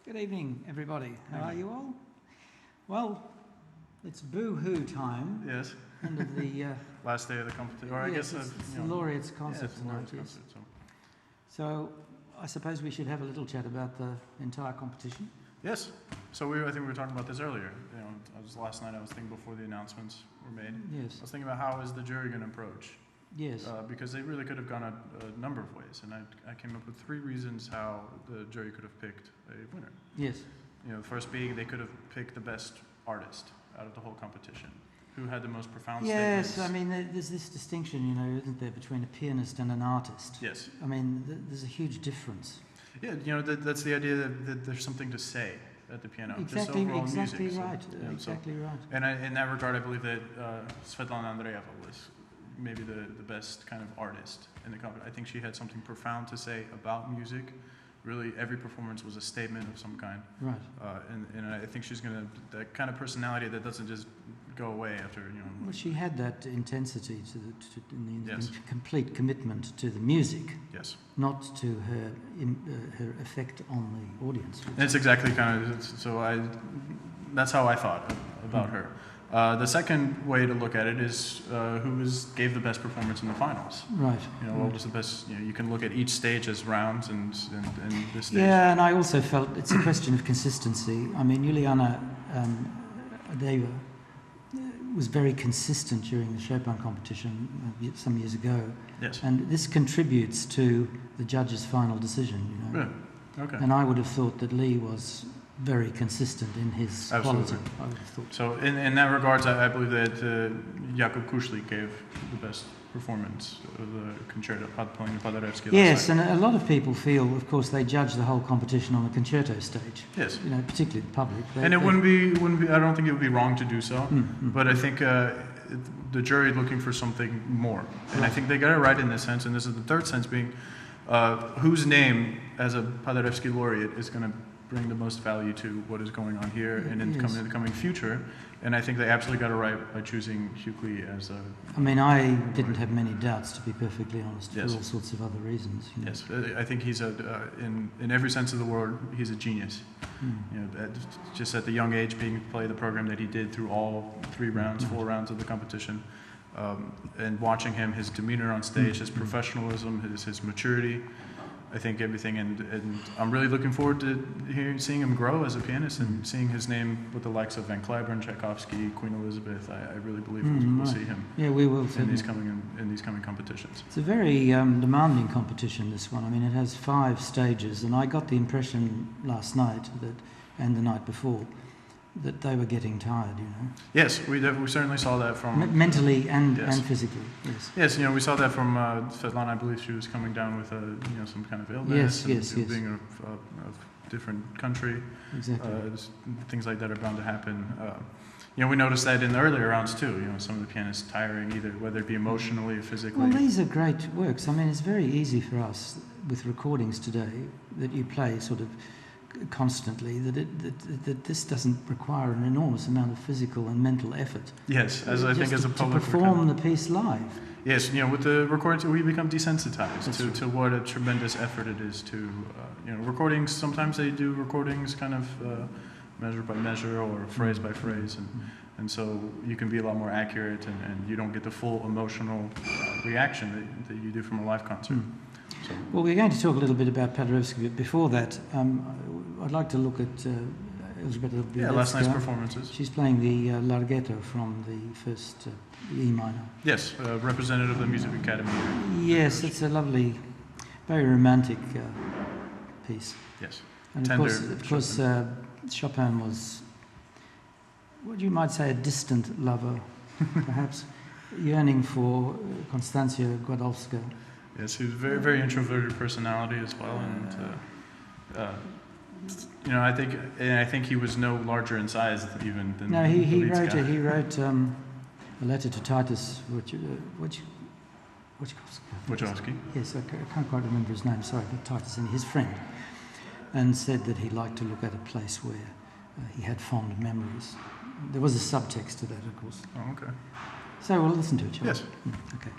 Good evening, everybody. How are you all? Well, it's boo-hoo time. Yes. End of the... last day of the competition. Or yes, I guess it's the laureates concert tonight, yes. So I suppose we should have a little chat about the entire competition. Yes. So I think we were talking about this earlier. Last night I was thinking before the announcements were made. Yes. I was thinking about how is the jury going to approach? Yes. Because they really could have gone a number of ways, and I came up with 3 reasons how the jury could have picked a winner. Yes. The first being they could have picked the best artist out of the whole competition, who had the most profound statements. Yes, I mean, there's this distinction, isn't there, between a pianist and an artist? Yes. I mean, there's a huge difference. Yeah, that's the idea that there's something to say at the piano. Exactly, just overall exactly music. right. So, Exactly right. And in that regard, I believe that Svetlana Andreeva was maybe the best kind of artist in the company. I think she had something profound to say about music. Really, every performance was a statement of some kind. Right. And I think she's that kind of personality that doesn't just go away after, Well, she had that intensity in Yes. complete commitment to the music. Yes. Not to her effect on the audience. And it's exactly that's how I thought about her. The second way to look at it is gave the best performance in the finals. Right. What was the best? You can look at each stage as rounds and this stage. Yeah, and I also felt it's a question of consistency. I mean, Juliana Adeva was very consistent during the Chopin competition some years ago. Yes. And this contributes to the judge's final decision. Yeah. Okay. And I would have thought that Lee was very consistent in his Absolutely. quality, I would have thought. So in that regards, I believe that Jakub Kuszlik gave the best performance of the concerto, playing Paderewski. Yes, and a lot of people feel, of course, they judge the whole competition on the concerto stage. Yes. Particularly the public. It wouldn't be. I don't think it would be wrong to do so. Mm-hmm. But I think the jury looking for something more, and I think they got it right in this sense. And this is the third sense being, whose name as a Paderewski laureate is going to bring the most value to what is going on here and in the coming future. And I think they absolutely got it right by choosing Hugh Klee as a... I mean, I didn't have many doubts, to be perfectly honest, Yes. for all sorts of other reasons. Yes, I think he's in every sense of the word, he's a genius. Just at the young age, being to play the program that he did through all 4 rounds of the competition, and watching him, his demeanor on stage, his professionalism, his maturity, I think everything, and I'm really looking forward to seeing him grow as a pianist and seeing his name with the likes of Van Cliburn, Tchaikovsky, Queen Elizabeth. I really believe we'll see him. Yeah, we will in these coming competitions. It's a very demanding competition, this one. I mean, it has 5 stages, and I got the impression last night and the night before that they were getting tired. Yes, we certainly saw that from mentally and physically. Yes. Yes, we saw that from Svetlana. I believe she was coming down with some kind of illness. Yes. Being a different country. Exactly. Things like that are bound to happen. We noticed that in the earlier rounds too. Some of the pianists tiring, either whether it be emotionally or physically. Well, these are great works. I mean, it's very easy for us with recordings today that you play sort of constantly, that this doesn't require an enormous amount of physical and mental effort. Yes, as I think as a public to perform the piece live. Yes, with the recordings we become desensitized to what a tremendous effort it is to recordings. Sometimes they do recordings kind of measure by measure or phrase by phrase, and so you can be a lot more accurate, and you don't get the full emotional reaction that you do from a live concert. So. Well, we're going to talk a little bit about Paderewski, but before that, I'd like to look at Elżbieta Bielewska. Yeah, last night's performances. She's playing the Larghetto from the first E minor. Yes, representative of the Music Academy. Yes, it's a lovely, very romantic piece. Yes. And of course, Chopin was, what you might say, a distant lover, perhaps, yearning for Konstancja Gładowska. Yes, he was a very, very introverted personality as well, and I think he was no larger in size even than. No, he wrote a letter to Titus Wachowski. Yes, I can't quite remember his name. Sorry, but Titus, and his friend, and said that he liked to look at a place where he had fond memories. There was a subtext to that, of course. Oh, okay. So we'll listen to it, shall we? Yes. Okay.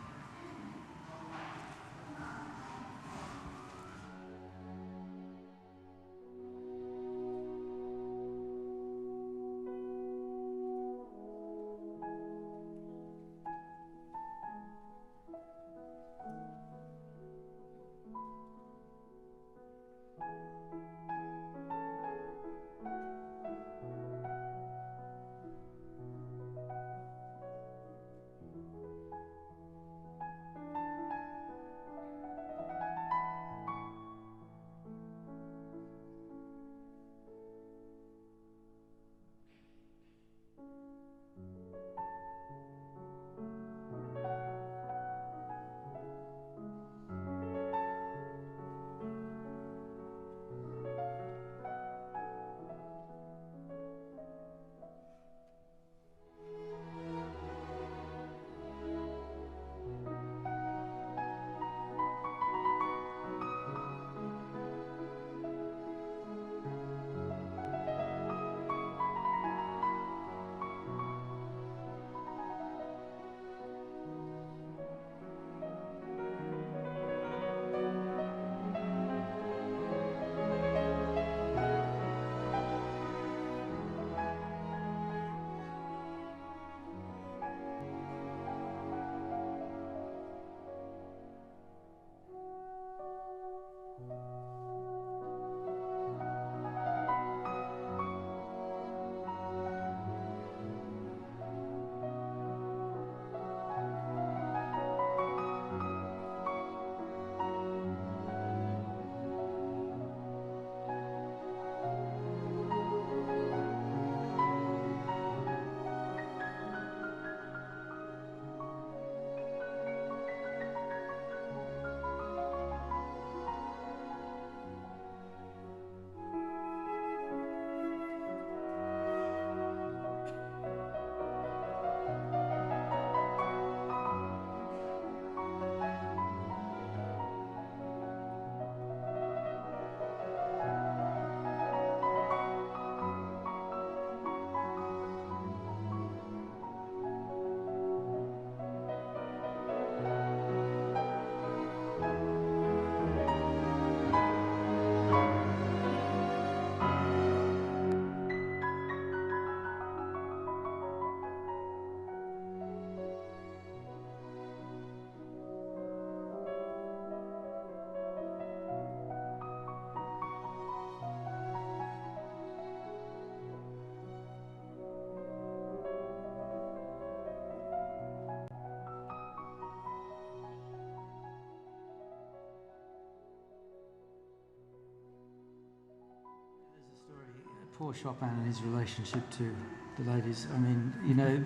poor Chopin and his relationship to the ladies. I mean, you know,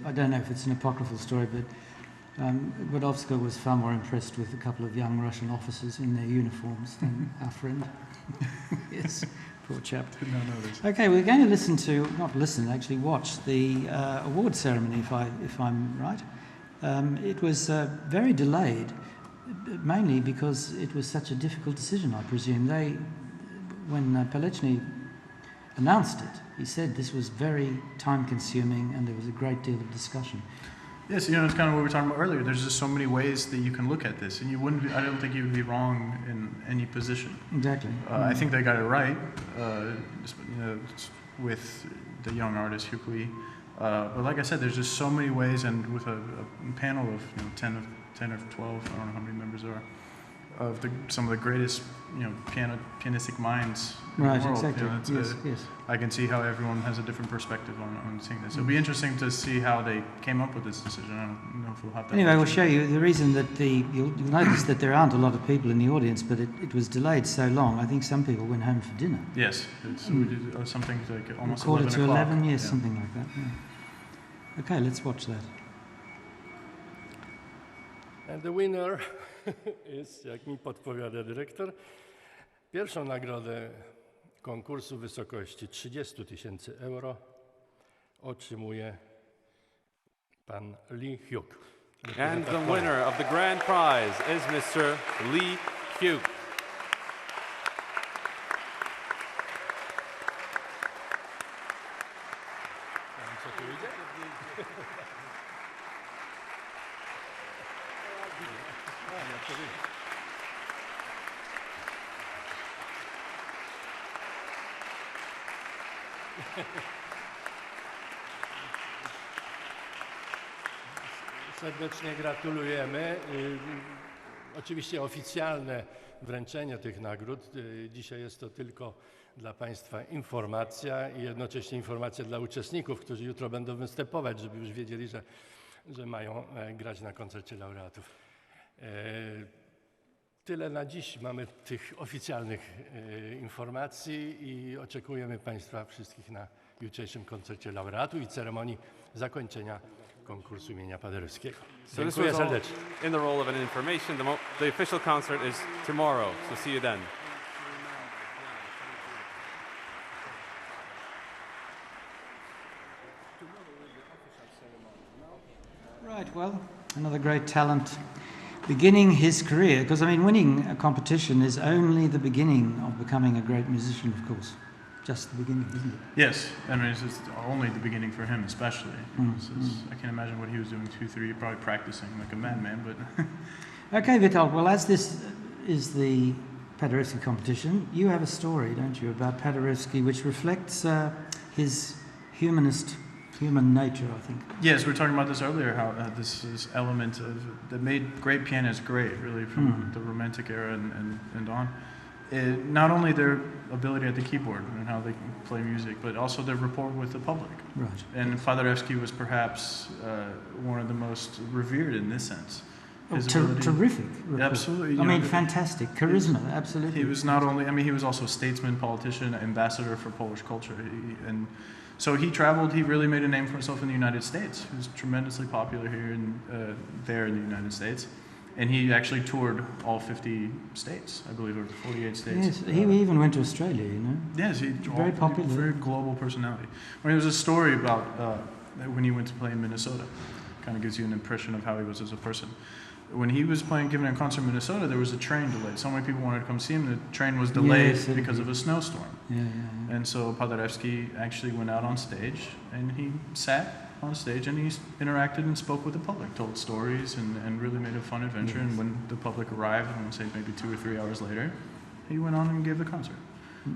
I don't know if it's an apocryphal story, but Godowska was far more impressed with a couple of young Russian officers in their uniforms than our friend. Yes, poor chap. Did not know this. Okay, we're going to actually watch the award ceremony, if I'm right. It was very delayed, mainly because it was such a difficult decision, I presume. When Pelechny announced it, he said this was very time-consuming and there was a great deal of discussion. Yes, you know, it's kind of what we were talking about earlier. There's just so many ways that you can look at this, and I don't think you would be wrong in any position. Exactly. I think they got it right, with the young artist Hukui. But like I said, there's just so many ways, and with a panel of 10 or 12, I don't know how many members there are, of some of the greatest pianistic minds in the world. Exactly. Yes. I can see how everyone has a different perspective on seeing this. It'll be interesting to see how they came up with this decision. I don't know if we'll have that. Anyway, we'll show you the reason that you'll notice that there aren't a lot of people in the audience, but it was delayed so long. I think some people went home for dinner. Yes, we did something like almost 11 o'clock. 11, yes, something like that. Yeah. Okay, let's watch that. And the winner is, jak mi podpowiada dyrektor, pierwszą nagrodę konkursu w wysokości 30 000 euro otrzymuje pan Lee Hyuk. And the winner of the grand prize is Mr. Lee Hyuk. Co tu idzie? Serdecznie gratulujemy. Oczywiście oficjalne wręczenie tych nagród. Dzisiaj jest to tylko dla Państwa informacja i jednocześnie informacja dla uczestników, którzy jutro będą występować, żeby już wiedzieli, że mają grać na koncercie laureatów. Tyle na dziś mamy tych oficjalnych informacji i oczekujemy Państwa wszystkich na jutrzejszym koncercie laureatów i ceremonii zakończenia konkursu imienia Paderewskiego. Dziękuję serdecznie. In the role of an information, the official concert is tomorrow, so see you then. Right, well, another great talent beginning his career, because I mean winning a competition is only the beginning of becoming a great musician, of course. Just the beginning, isn't it? Yes, I mean, it's just only the beginning for him, especially. I can't imagine what he was doing 2-3, probably practicing like a madman, but... Okay, Witold, well, as this is the Paderewski competition, you have a story, don't you, about Paderewski, which reflects his human nature, I think. Yes, we were talking about this earlier, how this element that made great pianists great, really, from the Romantic era and on. Not only their ability at the keyboard and how they can play music, but also their rapport with the public. Right. And Paderewski was perhaps one of the most revered in this sense. Terrific. Absolutely. I mean, fantastic. Charisma, absolutely. He was not only, I mean, he was also a statesman, politician, ambassador for Polish culture. And so he traveled, he really made a name for himself in the United States. He was tremendously popular here there in the United States. And he actually toured all 50 states, I believe, or 48 states. Yes, he even went to Australia, you know. Yes, very popular. Very global personality. There was a story about when he went to play in Minnesota. Kind of gives you an impression of how he was as a person. When he was giving a concert in Minnesota, there was a train delay. So many people wanted to come see him. The train was delayed because of a snowstorm. Yeah. And so Paderewski actually went out on stage, and he sat on stage and he interacted and spoke with the public, told stories and really made a fun adventure. And when the public arrived, I want to say maybe 2 or 3 hours later, he went on and gave the concert.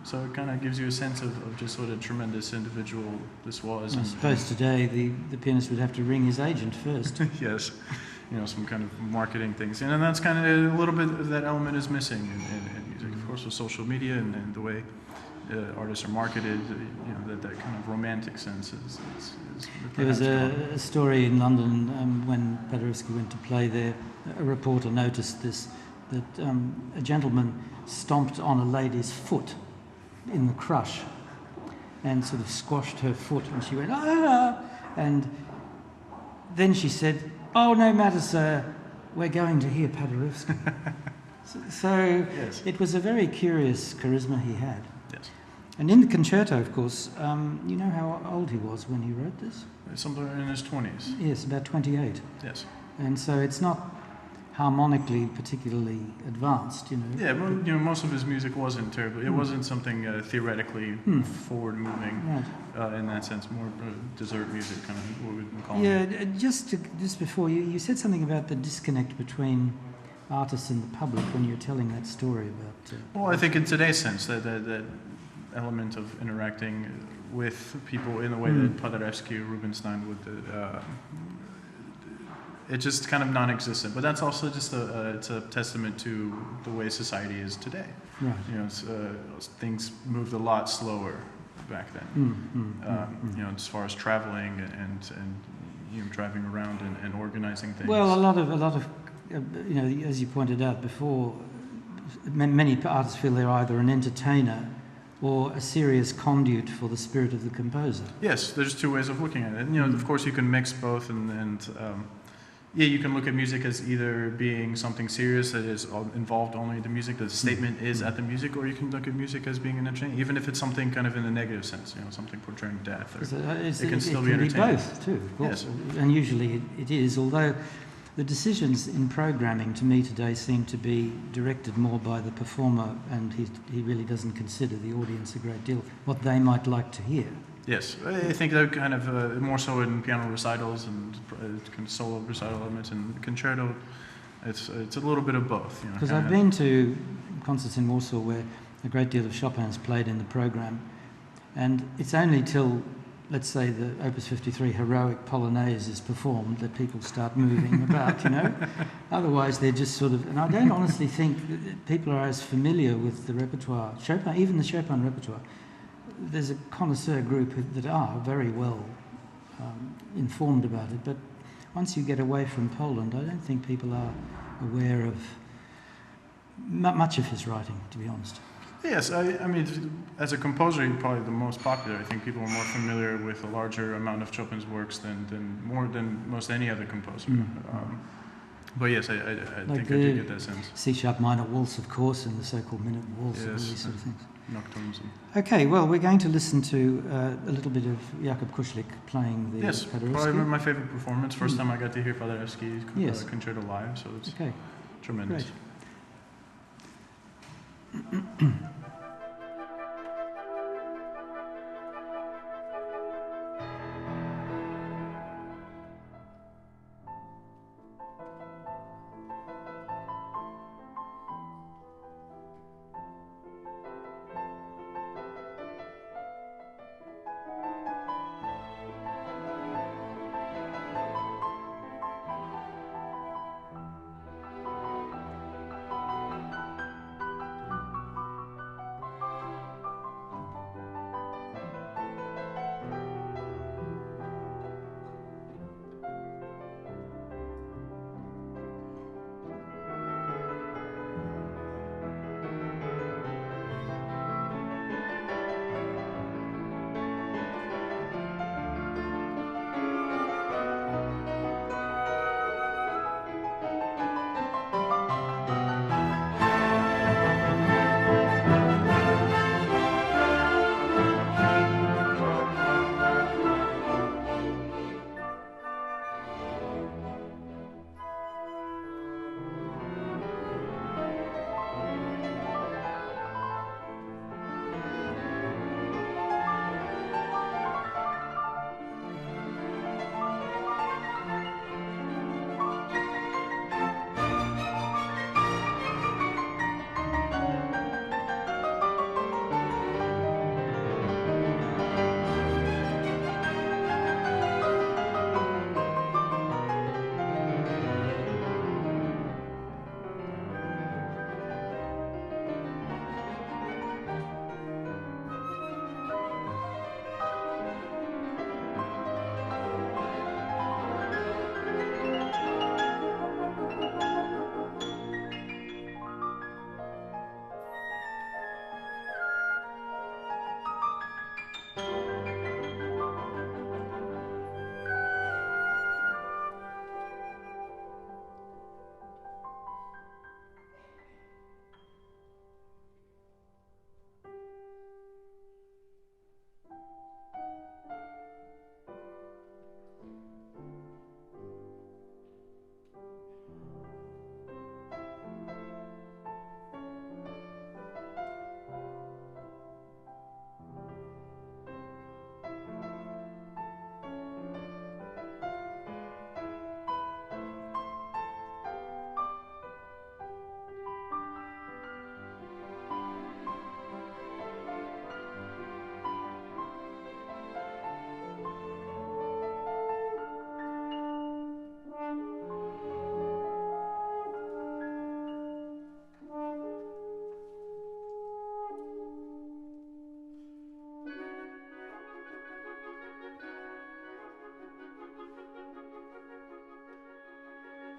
So it kind of gives you a sense of just what a tremendous individual this was. I suppose today the pianist would have to ring his agent first. Yes, some kind of marketing things. And that's kind of a little bit of that element is missing in music. Of course, with social media and the way artists are marketed, that kind of romantic sense is there was a story in London when Paderewski went to play there. A reporter noticed that a gentleman stomped on a lady's foot in the crush, and sort of squashed her foot, and she went, ah! And then she said, oh, no matter, sir, we're going to hear Paderewski. So Yes. it was a very curious charisma he had. Yes. And in the concerto, of course, you know how old he was when he wrote this? Somewhere in his 20s. Yes, about 28. Yes. And so it's not harmonically particularly advanced, you know. Yeah, well, you know, most of his music wasn't terrible. It wasn't something theoretically forward-moving Right. in that sense. More dessert music, kind of what we've been calling Yeah, it. just before, you said something about the disconnect between artists and the public when you were telling that story about... Well, I think in today's sense, that element of interacting with people in the way that Paderewski or Rubinstein would, it's just kind of non-existent. But that's also just it's a testament to the way society is today. Right. You know, things moved a lot slower back then. You know, as far as traveling and you know, driving around and organizing things. Well, a lot of you know, as you pointed out before, many artists feel they're either an entertainer or a serious conduit for the spirit of the composer. Yes, there's two ways of looking at it. And, you know, of course, you can mix both, and yeah, you can look at music as either being something serious that is involved only in the music, the statement is at the music, or you can look at music as being an entertainment, even if it's something kind of in a negative sense, you know, something portraying death. Or, it can still be entertaining. Both too, of course. Yes. And usually it is, although the decisions in programming to me today seem to be directed more by the performer, and he really doesn't consider the audience a great deal, what they might like to hear. Yes, I think that kind of more so in piano recitals and kind of solo recital elements, and concerto, it's a little bit of both. You know, because I've been to concerts in Warsaw where a great deal of Chopin's played in the program, and it's only till, let's say, the Opus 53 heroic polonaise is performed that people start moving about, you know. Otherwise, they're just sort of... And I don't honestly think that people are as familiar with the repertoire, Chopin, even the Chopin repertoire. There's a connoisseur group that are very well informed about it, but once you get away from Poland, I don't think people are aware of much of his writing, to be honest. Yes, I mean, as a composer, he's probably the most popular. I think people are more familiar with a larger amount of Chopin's works than most any other composer. But yes, I Like think I do get that sense. C-sharp minor waltz, of course, and the so-called minute waltz, and all Yes, these sort of things. Nocturnes. Okay, well, we're going to listen to a little bit of Jakub Kuślik playing the Yes, Paderewski. probably my favorite performance. First time I got to hear Paderewski's Yes. concerto live, so it's Okay, tremendous. great.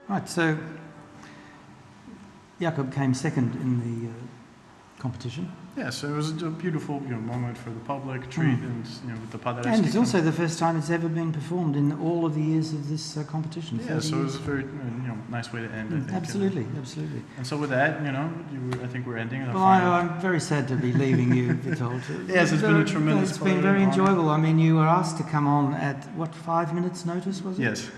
Right, so Jakob came second in the competition. Yes, it was a beautiful moment for the public, treat, and with the Paderewski. And it's also the first time it's ever been performed in all of the years of this competition. Yeah, so it was a very nice way to end, I think. Absolutely, absolutely. And so with that, I think we're ending. Well, I'm very sad to be leaving you, Vitold. Yes, it's been a tremendous It's been very enjoyable. I mean, you were asked to come on at, 5 minutes notice, was it? Yes.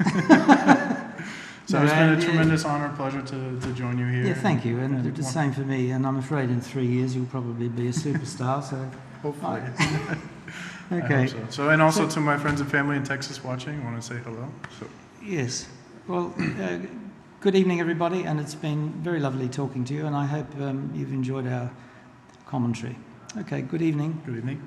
So it's been a tremendous honor, pleasure to join you here. Yeah, thank you. And the same for me. And I'm afraid in 3 years you'll probably be a superstar. So hopefully. Okay. I hope so. And also to my friends and family in Texas watching, I want to say hello. So. Yes. Well, good evening, everybody. And it's been very lovely talking to you. And I hope you've enjoyed our commentary. Okay, good evening. Good evening.